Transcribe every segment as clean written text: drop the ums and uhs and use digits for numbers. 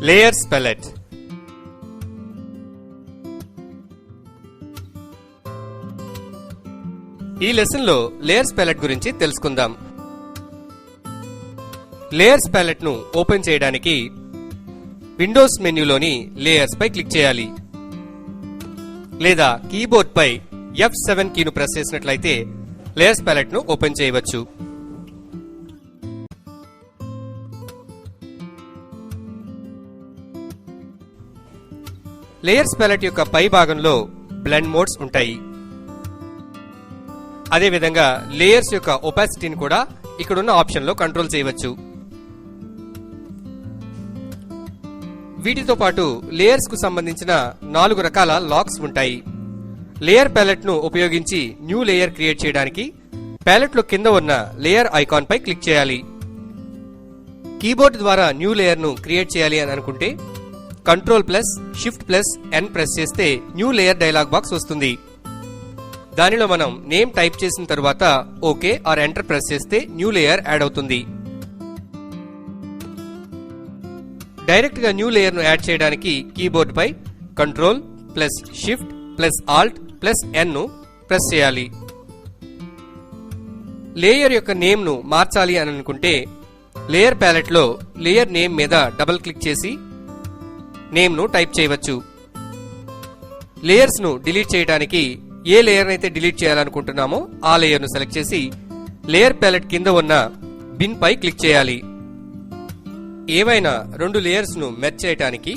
Layers palette. ఈ lesson లో layers palette గురించి తెలుసుకుందాం. లేయర్స్ ప్యాలెట్ ను ఓపెన్ చేయడానికి విండోస్ మెన్యూలోని లేయర్స్ పై క్లిక్ చేయాలి, లేదా కీబోర్డ్ పై F7 కీను ప్రెస్ చేసినట్లయితే లేయర్స్ ప్యాలెట్ ను ఓపెన్ చేయవచ్చు. లేయర్స్ ప్యాలెట్ యొక్క పై భాగంలో బ్లెండ్ మోడ్స్ ఉంటాయి. అదేవిధంగా లేయర్స్ యొక్క ఒపాసిటీని కూడా ఇక్కడున్న ఆప్షన్ లో కంట్రోల్ చేయవచ్చు. వీటితో పాటు లేయర్స్ కు సంబంధించిన 4 రకాల లాక్స్ ఉంటాయి. లేయర్ ప్యాలెట్ ను ఉపయోగించి న్యూ లేయర్ క్రియేట్ చేయడానికి ప్యాలెట్ లో కింద ఉన్న లేయర్ ఐకాన్ పై క్లిక్ చేయాలి. కీబోర్డ్ ద్వారా న్యూ లేయర్ ను క్రియేట్ చేయాలి అని అనుకుంటే Ctrl+Shift+N ప్రెస్ చేస్తే న్యూ లేయర్ డైలాగ్ బాక్స్ వస్తుంది. దానిలో మనం నేమ్ టైప్ చేసిన తరువాత ఓకే ఆర్ ఎంటర్ ప్రెస్ చేస్తే న్యూ లేయర్ యాడ్ అవుతుంది. డైరెక్ట్ గా న్యూ లేయర్ ను యాడ్ చేయడానికి కీబోర్డ్ పై Ctrl+Shift+Alt+N ను ప్రెస్ చేయాలి. లేయర్ యొక్క నేమ్ ను మార్చాలి అని అనుకుంటే లేయర్ ప్యాలెట్ లో లేయర్ నేమ్ మీద డబుల్ క్లిక్ చేసి నేమ్ ను టైప్ చేయవచ్చు. లేయర్స్ ను డిలీట్ చేయడానికి ఏ లేయర్ అయితే డిలీట్ చేయాలనుకుంటున్నామో ఆ లేయర్ ను సెలెక్ట్ చేసి లేయర్ ప్యాలెట్ కింద ఉన్న బిన్ పై క్లిక్ చేయాలి. ఏవైనా 2 లేయర్స్ ను మెర్జ్ చేయడానికి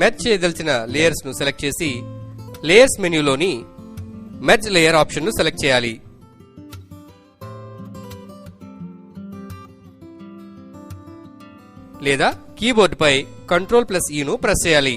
మెర్జ్ చేయదలిచిన లేయర్స్ ను సెలెక్ట్ చేసి లేయర్స్ మెన్యూలోని మెర్జ్ లేయర్ ఆప్షన్ ను సెలెక్ట్ చేయాలి. లేదా కీబోర్డ్ పై Ctrl+E ను ప్రెస్ చేయాలి.